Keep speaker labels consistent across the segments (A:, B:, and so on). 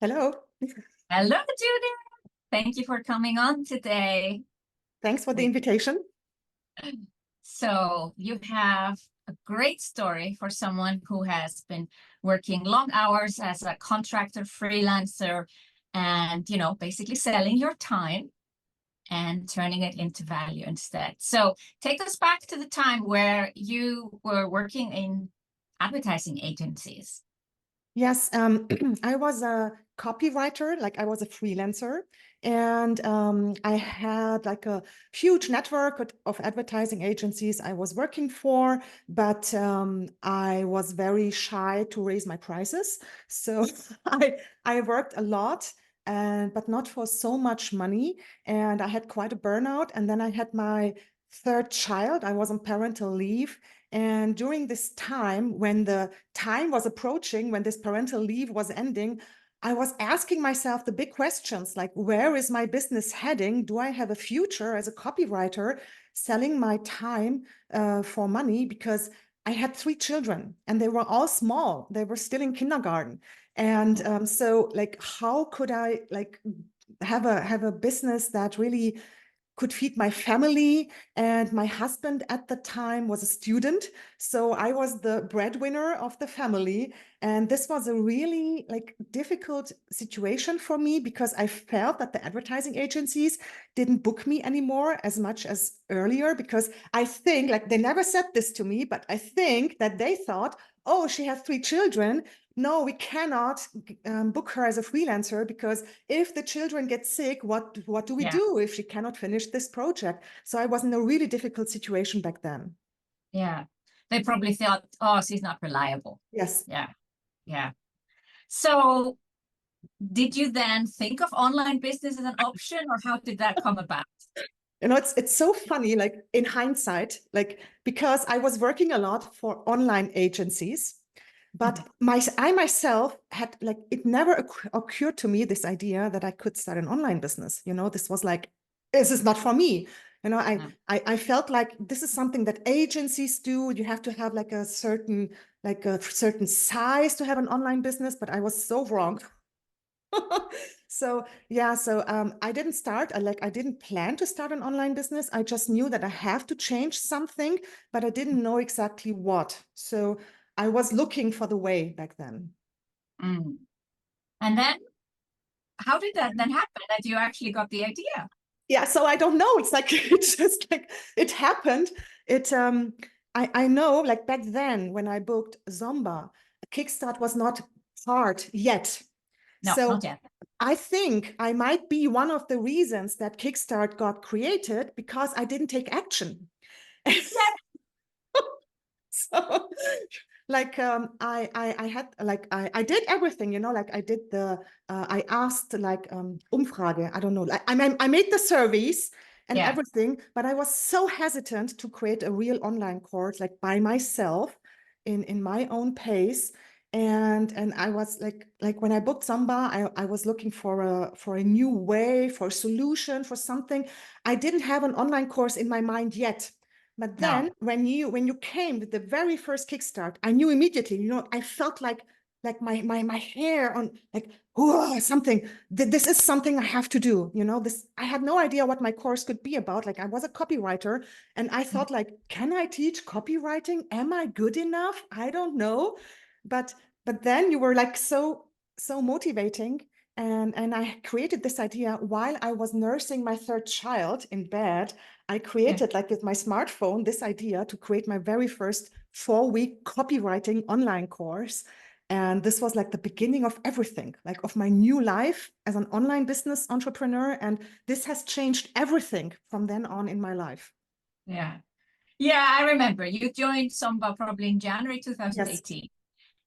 A: Hello.
B: Hello, Judith. Thank you for coming on today.
A: Thanks for the invitation.
B: So you have a great story for someone who has been working long hours as a contractor, freelancer, and, basically selling your time and turning it into value instead. So take us back to the time where you were working in advertising agencies.
A: Yes, I was a copywriter, like I was a freelancer, and I had like a huge network of advertising agencies I was working for, but I was very shy to raise my prices. So I worked a lot, but not for so much money, and I had quite a burnout. And then I had my third child. I was on parental leave. And during this time, when the time was approaching, when this parental leave was ending, I was asking myself the big questions like, where is my business heading? Do I have a future as a copywriter selling my time for money? Because I had 3 children and they were all small. They were still in kindergarten. And so like, how could I like have a business that really could feed my family? And my husband at the time was a student, so I was the breadwinner of the family. And this was a really like difficult situation for me because I felt that the advertising agencies didn't book me anymore as much as earlier, because I think, like, they never said this to me, but I think that they thought, oh, she has 3 children, no, we cannot book her as a freelancer, because if the children get sick, what do we do if she cannot finish this project? So I was in a really difficult situation back then.
B: Yeah. They probably thought, oh, she's not reliable.
A: Yes.
B: Yeah. So did you then think of online business as an option, or how did that come about?
A: It's so funny, like in hindsight, like, because I was working a lot for online agencies, but I myself had, like, it never occurred to me, this idea that I could start an online business. This was like, this is not for me. I felt like this is something that agencies do. You have to have like a certain size to have an online business, but I was so wrong. So yeah, I didn't start, I didn't plan to start an online business. I just knew that I have to change something, but I didn't know exactly what. So I was looking for the way back then.
B: And then how did that then happen that you actually got the idea?
A: Yeah, so I don't know. It's like, it's just like it happened. I know, like, back then when I booked SOMBA, Kickstart was not hard yet.
B: No,
A: So
B: not yet.
A: I think I might be one of the reasons that Kickstart got created, because I didn't take action. So like I had, like, I did everything, like I did I asked, like, Umfrage, I don't know, like I made the surveys and everything, but I was so hesitant to create a real online course, like by myself in my own pace. And I was like when I booked SOMBA, I was looking for a new way, for a solution, for something. I didn't have an online course in my mind yet. But then when you came with the very first Kickstart, I knew immediately, I felt like my hair on, like, oh, something, this is something I have to do. I had no idea what my course could be about. Like, I was a copywriter and I thought, like, can I teach copywriting? Am I good enough? I don't know. But then you were like so motivating. And I created this idea while I was nursing my third child in bed. I created, like, with my smartphone, this idea to create my very first 4-week copywriting online course. And this was like the beginning of everything, like of my new life as an online business entrepreneur. And this has changed everything from then on in my life.
B: Yeah, I remember you joined SOMBA probably in January 2018. Yes.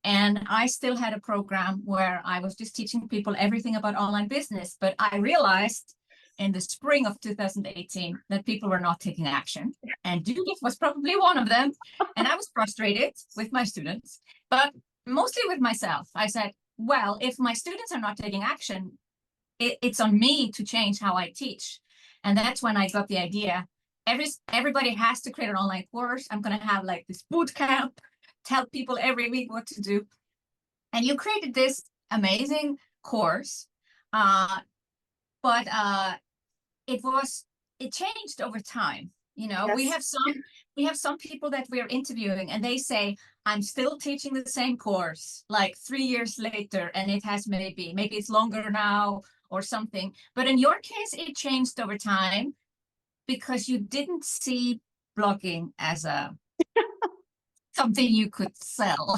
B: And I still had a program where I was just teaching people everything about online business. But I realized in the spring of 2018 that people were not taking action. And Judith was probably one of them. And I was frustrated with my students, but mostly with myself. I said, well, if my students are not taking action, it's on me to change how I teach. And that's when I got the idea. Everybody has to create an online course. I'm going to have like this boot camp, tell people every week what to do. And you created this amazing course. But it changed over time. You know,
A: Yes.
B: we have some people that we're interviewing and they say, I'm still teaching the same course like 3 years later, and it has maybe it's longer now or something. But in your case, it changed over time because you didn't see blogging as a something you could sell.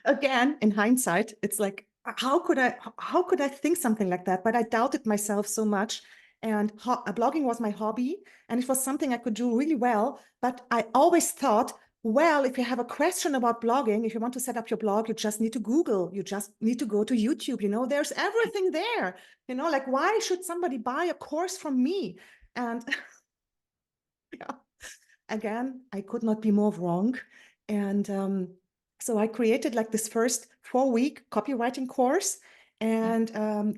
A: Again, in hindsight, it's like, how could I think something like that? But I doubted myself so much. And blogging was my hobby, and it was something I could do really well. But I always thought, well, if you have a question about blogging, if you want to set up your blog, you just need to Google, you just need to go to YouTube, you know, there's everything there, you know, like, why should somebody buy a course from me? And yeah, again, I could not be more wrong. And so I created like this first 4-week copywriting course. And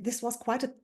A: this was quite a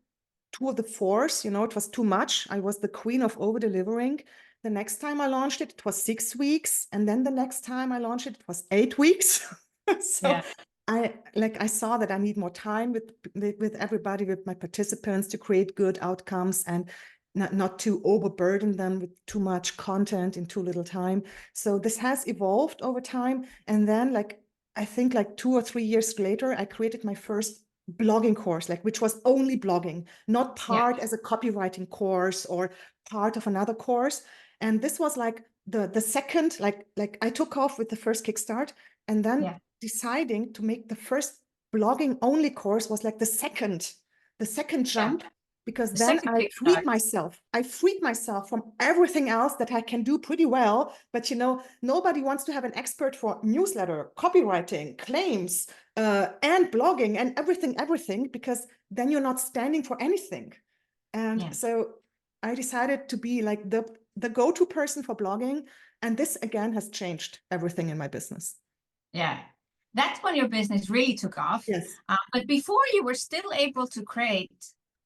A: tour de force, you know, it was too much. I was the queen of over delivering. The next time I launched it, it was 6 weeks. And then the next time I launched it, it was 8 weeks. So I saw that I need more time with everybody, with my participants, to create good outcomes and not to overburden them with too much content in too little time. So this has evolved over time. And then like, I think like 2 or 3 years later, I created my first blogging course, like, which was only blogging, not part as a copywriting course or part of another course. And this was like the second, like I took off with the first Kickstart, and then deciding to make the first blogging only course was like the second jump, because then I freed myself from everything else that I can do pretty well. But you know, nobody wants to have an expert for newsletter, copywriting, claims, and blogging and everything, because then you're not standing for anything. And so I decided to be like the go-to person for blogging. And this again has changed everything in my business.
B: Yeah. That's when your business really took off.
A: Yes.
B: But before, you were still able to create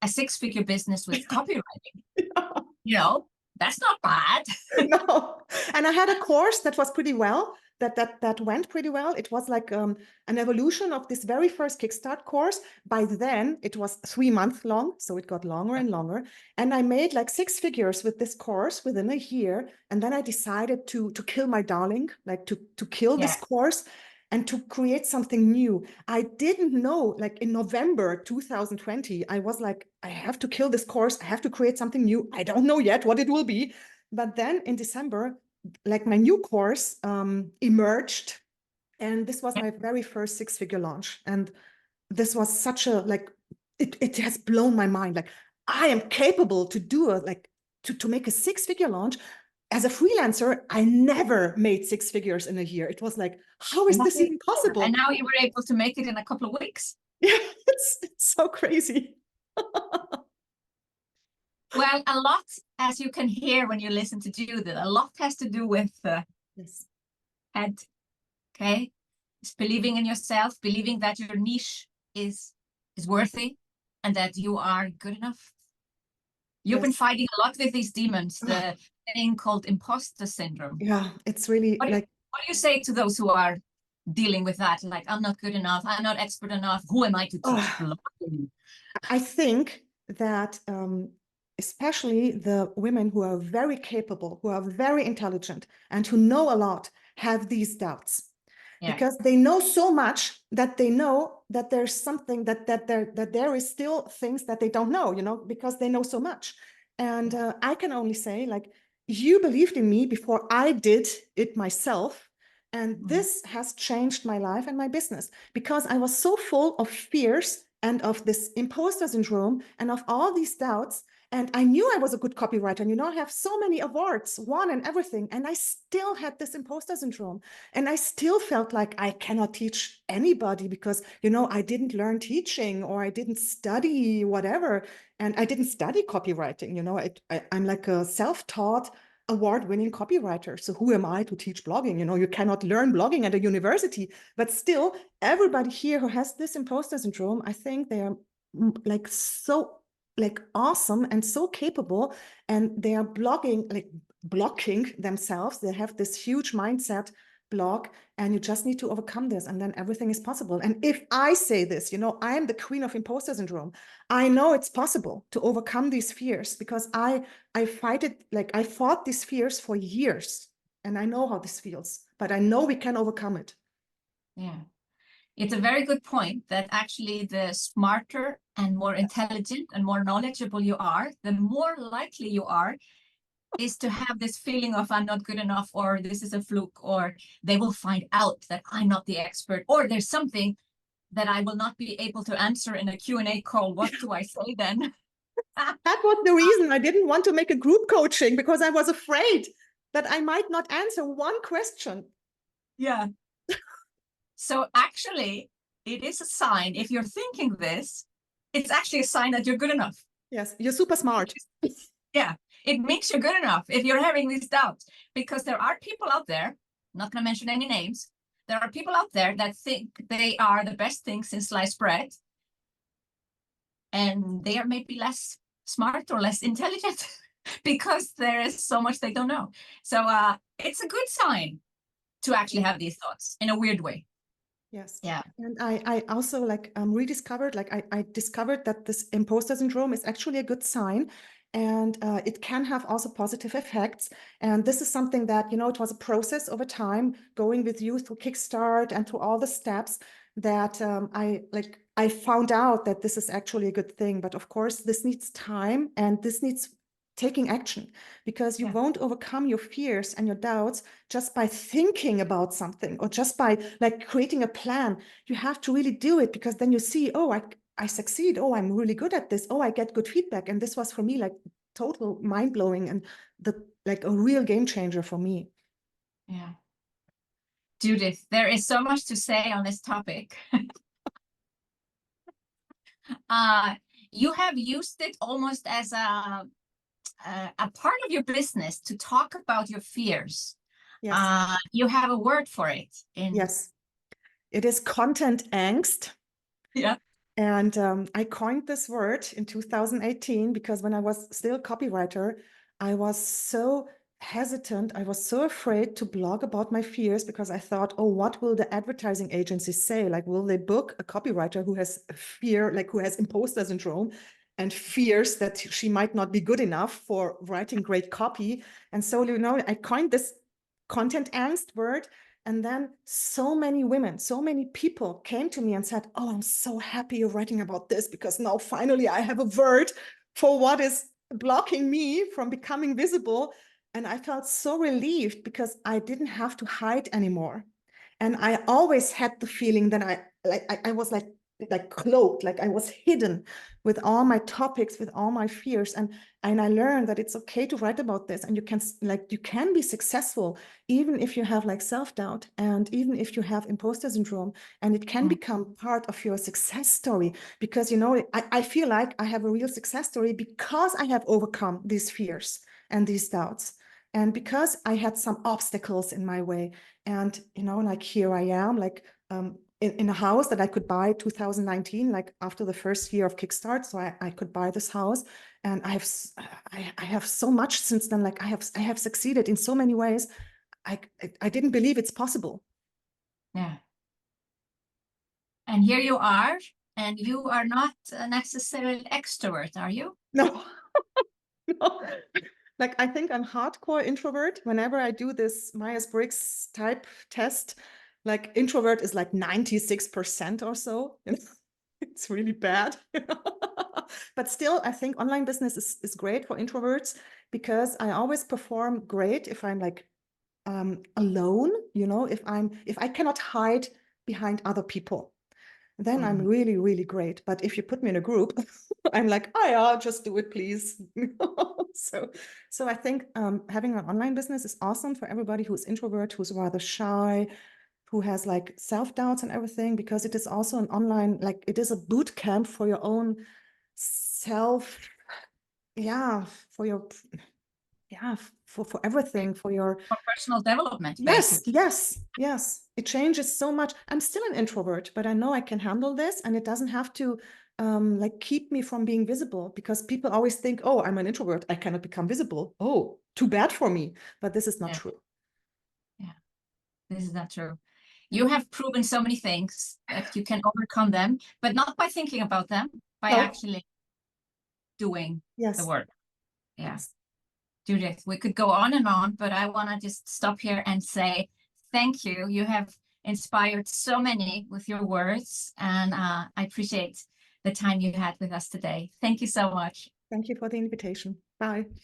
B: a 6-figure business with copywriting. You know, that's not bad.
A: No. And I had a course that was pretty well, that went pretty well. It was like an evolution of this very first Kickstart course. By then it was 3 months long, so it got longer and longer. And I made like 6 figures with this course within a year. And then I decided to kill my darling, like to kill this course and to create something new. I didn't know, like in November 2020, I was like, I have to kill this course. I have to create something new. I don't know yet what it will be. But then in December, like my new course emerged. And this was my very first 6-figure launch. And this was such a, like, it has blown my mind. Like, I am capable to do to make a 6-figure launch. As a freelancer, I never made 6 figures in a year. It was like, how is this even possible?
B: And now you were able to make it in a couple of weeks.
A: Yeah, it's so crazy.
B: Well, a lot, as you can hear when you listen to Judith, a lot has to do with head. Okay, it's believing in yourself, believing that your niche is worthy and that you are good enough. You've been fighting a lot with these demons, the thing called imposter syndrome.
A: Yeah, it's really
B: what do you say to those who are dealing with that? Like, I'm not good enough, I'm not expert enough, who am I to teach blogging?
A: I think that especially the women who are very capable, who are very intelligent, and who know a lot, have these doubts. Because they know so much that they know that there's something that there is still things that they don't know, you know, because they know so much. And I can only say, like, you believed in me before I did it myself. And this has changed my life and my business, because I was so full of fears and of this imposter syndrome and of all these doubts. And I knew I was a good copywriter, and, you know, I have so many awards won and everything. And I still had this imposter syndrome. And I still felt like I cannot teach anybody because, you know, I didn't learn teaching, or I didn't study whatever. And I didn't study copywriting, you know, I'm like a self-taught award-winning copywriter. So who am I to teach blogging? You know, you cannot learn blogging at a university. But still, everybody here who has this imposter syndrome, I think they are like so like awesome and so capable, and they are blocking themselves. They have this huge mindset blog, and you just need to overcome this, and then everything is possible. And if I say this, I am the queen of imposter syndrome. I know it's possible to overcome these fears because I fight it, like I fought these fears for years, and I know how this feels, but I know we can overcome it.
B: Yeah. It's a very good point that actually the smarter and more intelligent and more knowledgeable you are, the more likely you are is to have this feeling of I'm not good enough, or this is a fluke, or they will find out that I'm not the expert, or there's something that I will not be able to answer in a Q&A call. What do I say then?
A: That was the reason I didn't want to make a group coaching, because I was afraid that I might not answer one question.
B: Yeah. So actually, it is a sign. If you're thinking this, it's actually a sign that you're good enough.
A: Yes, you're super smart.
B: Yeah, it means you're good enough if you're having these doubts, because there are people out there, I'm not going to mention any names, there are people out there that think they are the best thing since sliced bread, and they are maybe less smart or less intelligent because there is so much they don't know. So it's a good sign to actually have these thoughts in a weird way.
A: Yes.
B: Yeah.
A: And I also rediscovered, I discovered that this imposter syndrome is actually a good sign, and it can have also positive effects. And this is something that, it was a process over time, going with you through Kickstart and through all the steps that I found out that this is actually a good thing. But of course, this needs time, and this needs taking action, because you won't overcome your fears and your doubts just by thinking about something or just by creating a plan. You have to really do it, because then you see, oh, I succeed. Oh, I'm really good at this. Oh, I get good feedback. And this was for me total mind blowing, and a real game changer for me.
B: Yeah. Judith, there is so much to say on this topic. You have used it almost as a part of your business to talk about your fears.
A: Yes.
B: You have a word for it.
A: Yes. It is content angst.
B: Yeah.
A: And I coined this word in 2018 because when I was still a copywriter, I was so hesitant. I was so afraid to blog about my fears, because I thought, oh, what will the advertising agencies say? Will they book a copywriter who has fear, who has imposter syndrome and fears that she might not be good enough for writing great copy? And so, I coined this content angst word. And then so many women, so many people came to me and said, oh, I'm so happy you're writing about this, because now finally I have a word for what is blocking me from becoming visible. And I felt so relieved, because I didn't have to hide anymore. And I always had the feeling that I was cloaked, I was hidden with all my topics, with all my fears. And I learned that it's okay to write about this, and you can be successful even if you have self-doubt, and even if you have imposter syndrome, and it can become part of your success story, because I feel like I have a real success story because I have overcome these fears and these doubts, and because I had some obstacles in my way. And here I am, in a house that I could buy 2019, after the first year of Kickstart. So I could buy this house, and I have so much since then. I have succeeded in so many ways. I didn't believe it's possible.
B: Yeah. And here you are, and you are not necessarily an extrovert, are you?
A: No. No. I think I'm hardcore introvert. Whenever I do this Myers-Briggs type test, introvert is 96% or so. It's really bad. But still, I think online business is great for introverts, because I always perform great if I'm alone, if I cannot hide behind other people, then I'm really, really great. But if you put me in a group, I'm oh yeah, just do it, please. So I think having an online business is awesome for everybody who's introvert, who's rather shy, who has self-doubts and everything, because it is also an online, it is a boot camp for your own self, for your, for everything, for
B: personal development,
A: yes,
B: basically.
A: yes. It changes so much. I'm still an introvert, but I know I can handle this, and it doesn't have to keep me from being visible, because people always think, oh, I'm an introvert, I cannot become visible. Oh, too bad for me. But this is not true.
B: Yeah. This is not true. You have proven so many things that you can overcome them, but not by thinking about them, by
A: No.
B: actually doing
A: Yes.
B: the work. Yes. Judith, we could go on and on, but I want to just stop here and say thank you. You have inspired so many with your words, and I appreciate the time you had with us today. Thank you so much.
A: Thank you for the invitation. Bye.